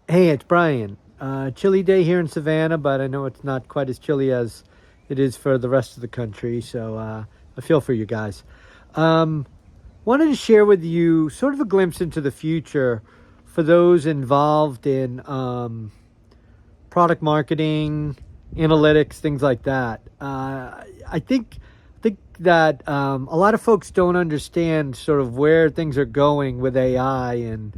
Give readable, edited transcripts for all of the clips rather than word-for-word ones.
Hey, it's Brian. Chilly day here in Savannah, but I know it's not quite as chilly as it is for the rest of the country, so I feel for you guys. Um, Wanted to share with you sort of a glimpse into the future for those involved in product marketing, analytics, things like that. I think that a lot of folks don't understand sort of where things are going with AI and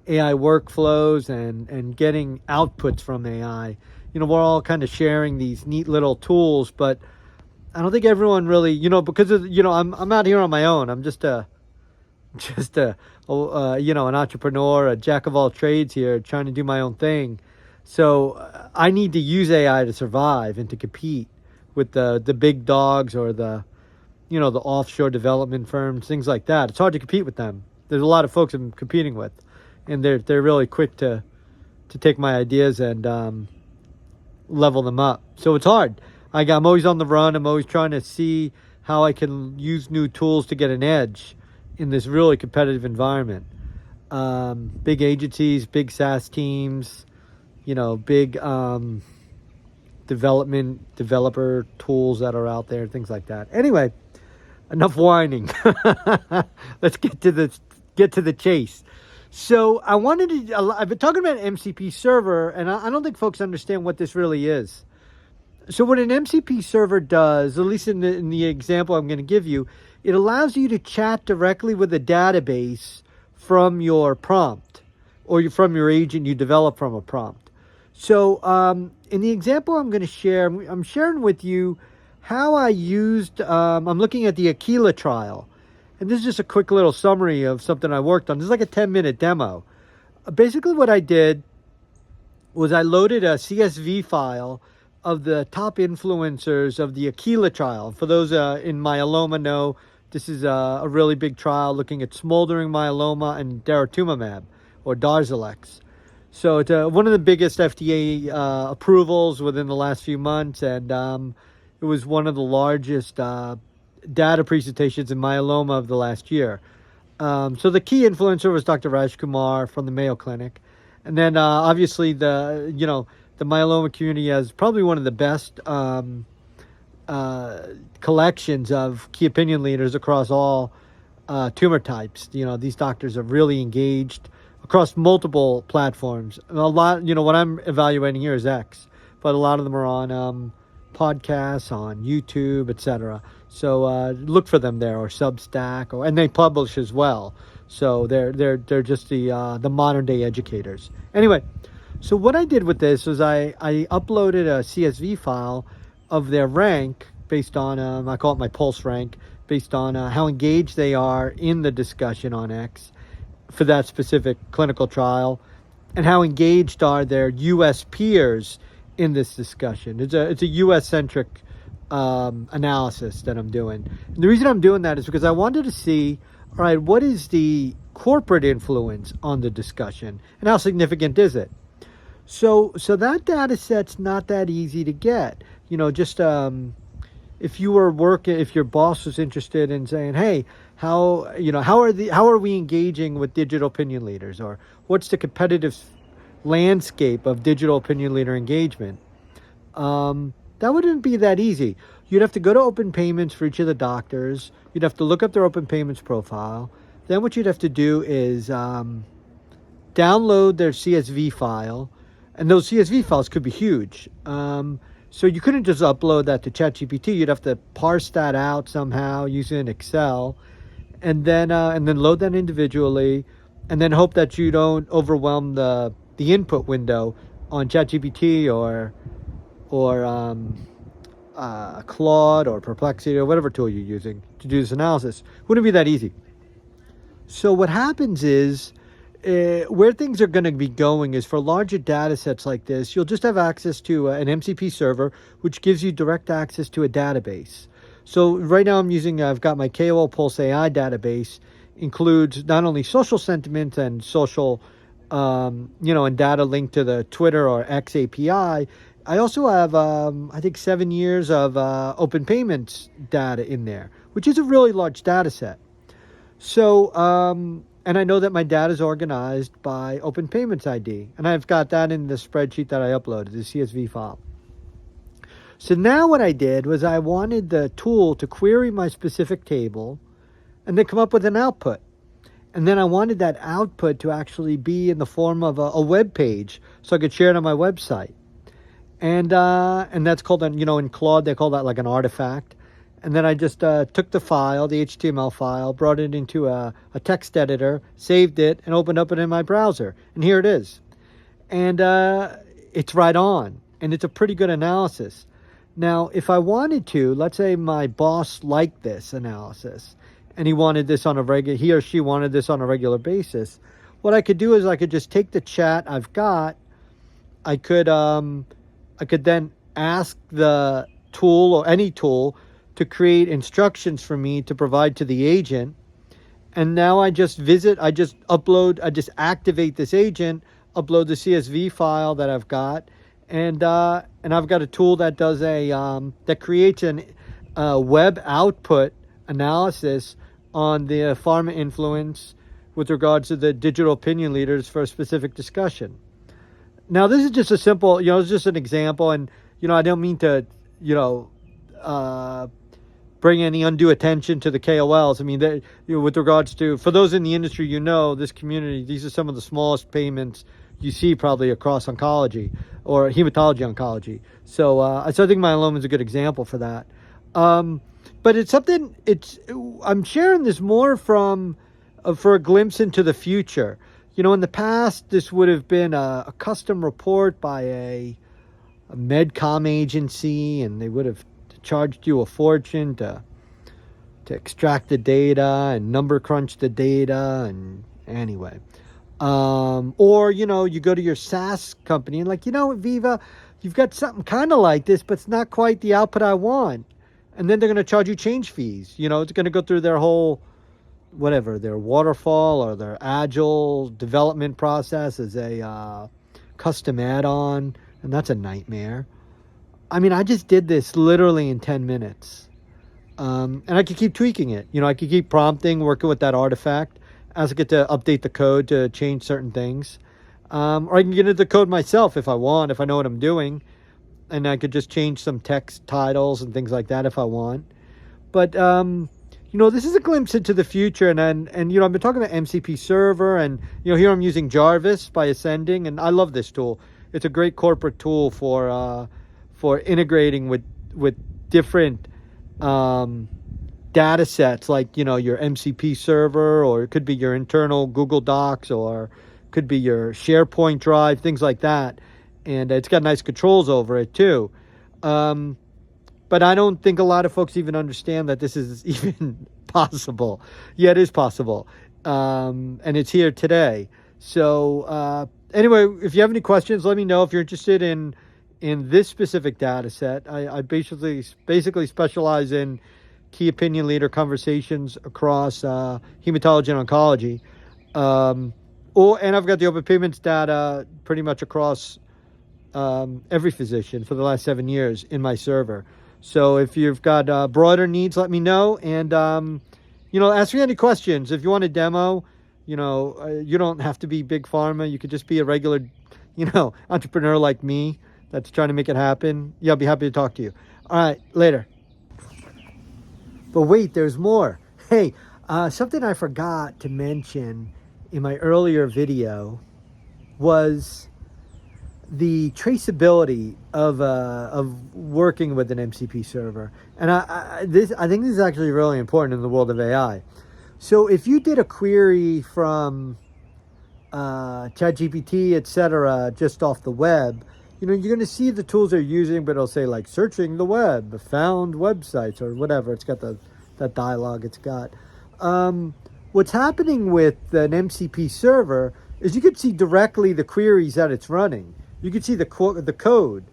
AI workflows and getting outputs from AI. We're all kind of sharing these neat little tools, but I don't think everyone really, because of, I'm out here on my own. I'm just a just a, an entrepreneur, a jack of all trades here, trying to do my own thing. So I need to use AI to survive and to compete with the big dogs or the offshore development firms, things like that. It's hard to compete with them. There's a lot of folks I'm competing with, and they're really quick to take my ideas and level them up. So it's hard. I'm always on the run. I'm always trying to see how I can use new tools to get an edge in this really competitive environment. Big agencies, big SaaS teams, big developer tools that are out there, things like that. Anyway, enough whining. Let's get to the chase. So I've been talking about MCP server, and I don't think folks understand what this really is. So what an MCP server does, at least in the example I'm going to give you, it allows you to chat directly with a database from your prompt or from your agent you develop from a prompt. So in the example I'm going to share, I'm sharing with you how I used, I'm looking at the AQUILA trial. And this is just a quick little summary of something I worked on. This is like a 10-minute demo. Basically what I did was I loaded a CSV file of the top influencers of the AQUILA trial. For those in myeloma know, this is a really big trial looking at smoldering myeloma and daratumumab, or Darzalex. So it's one of the biggest FDA approvals within the last few months, and it was one of the largest data presentations in myeloma of the last year. So the key influencer was Dr. Rajkumar from the Mayo Clinic. And then obviously the myeloma community has probably one of the best collections of key opinion leaders across all tumor types. These doctors are really engaged across multiple platforms. And a lot, what I'm evaluating here is X, but a lot of them are on podcasts, on YouTube, etc. So look for them there, or Substack, and they publish as well. So they're just the modern day educators. Anyway, so what I did with this was I uploaded a CSV file of their rank based on I call it my pulse rank, based on how engaged they are in the discussion on X for that specific clinical trial, and how engaged are their U.S. peers in this discussion. It's a U.S. centric analysis that I'm doing. And the reason I'm doing that is because I wanted to see, all right, what is the corporate influence on the discussion, and how significant is it? So that data set's not that easy to get. Just if your boss was interested in saying, hey, how are we engaging with digital opinion leaders, or what's the competitive landscape of digital opinion leader engagement? That wouldn't be that easy. You'd have to go to open payments for each of the doctors. You'd have to look up their open payments profile. Then what you'd have to do is download their CSV file, and those CSV files could be huge. So you couldn't just upload that to ChatGPT. You'd have to parse that out somehow using Excel, and then load that individually, and then hope that you don't overwhelm the input window on ChatGPT or Claude or Perplexity or whatever tool you're using to do this analysis. Wouldn't be that easy. So what happens is, where things are going to be going is, for larger data sets like this, you'll just have access to an MCP server, which gives you direct access to a database. So right now I've got my KOL Pulse AI database, includes not only social sentiment and social, and data linked to the Twitter or X API. I also have, I think, 7 years of open payments data in there, which is a really large data set. So And I know that my data is organized by Open Payments ID. And I've got that in the spreadsheet that I uploaded, the CSV file. So now what I did was I wanted the tool to query my specific table and then come up with an output. And then I wanted that output to actually be in the form of a web page so I could share it on my website. And that's called, in Claude, they call that like an artifact. And then I just took the file, the HTML file, brought it into a text editor, saved it, and opened up it in my browser. And here it is. And it's right on. And it's a pretty good analysis. Now, if I wanted to, let's say my boss liked this analysis, and he or she wanted this on a regular basis, what I could do is I could just take the chat I've got. I could then ask the tool or any tool to create instructions for me to provide to the agent. And now I just activate this agent, upload the CSV file that I've got, and I've got a tool that does that creates a web output analysis on the pharma influence with regards to the digital opinion leaders for a specific discussion. Now, this is just a simple, it's just an example, and, I don't mean to, bring any undue attention to the KOLs. I mean, with regards to, for those in the industry, this community, these are some of the smallest payments you see probably across oncology or hematology oncology. So I think myeloma is a good example for that. But it's something, I'm sharing this more for a glimpse into the future. In the past, this would have been a custom report by a medcom agency, and they would have charged you a fortune to extract the data and number crunch the data. And anyway, or, you go to your SaaS company and Viva, you've got something kind of like this, but it's not quite the output I want. And then they're going to charge you change fees. It's going to go through their whole, their waterfall or their agile development process as a custom add-on. And that's a nightmare. I mean, I just did this literally in 10 minutes. And I could keep tweaking it. I could keep prompting, working with that artifact as I get to update the code to change certain things. Or I can get into the code myself if I want, if I know what I'm doing. And I could just change some text titles and things like that if I want. But, this is a glimpse into the future. And I've been talking about MCP Server, and, here I'm using Jarvis by Ascending. And I love this tool. It's a great corporate tool for integrating with different data sets, like, your MCP server, or it could be your internal Google Docs, or could be your SharePoint drive, things like that. And it's got nice controls over it too. But I don't think a lot of folks even understand that this is even possible. Yeah, it is possible. And it's here today. So anyway, if you have any questions, let me know. If you're interested in this specific data set, I basically specialize in key opinion leader conversations across hematology and oncology. And I've got the open payments data pretty much across every physician for the last 7 years in my server. So if you've got broader needs, let me know. And, ask me any questions. If you want a demo, you don't have to be big pharma. You could just be a regular, entrepreneur like me that's trying to make it happen. Yeah, I'll be happy to talk to you. All right, later. But wait, there's more. Hey, something I forgot to mention in my earlier video was the traceability of working with an MCP server. And I think this is actually really important in the world of AI. So if you did a query from ChatGPT, etc., just off the web, you're going to see the tools they're using, but it'll say like searching the web, found websites, or whatever. It's got that dialogue it's got. What's happening with an MCP server is you could see directly the queries that it's running. You can see the code,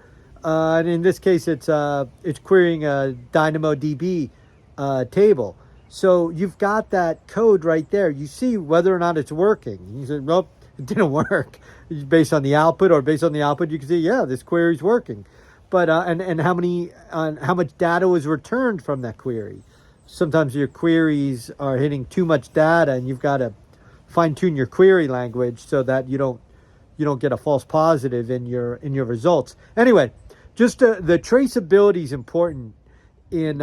and in this case, it's querying a DynamoDB table. So you've got that code right there. You see whether or not it's working. You say, nope, it didn't work. Based on the output, you can see, yeah, this query is working. But and how much data was returned from that query. Sometimes your queries are hitting too much data, and you've got to fine tune your query language so that you don't get a false positive in your results. Anyway, just the traceability is important in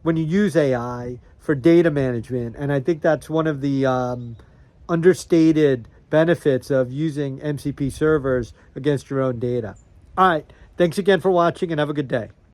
when you use AI for data management, and I think that's one of the understated benefits of using MCP servers against your own data. All right, thanks again for watching, and have a good day.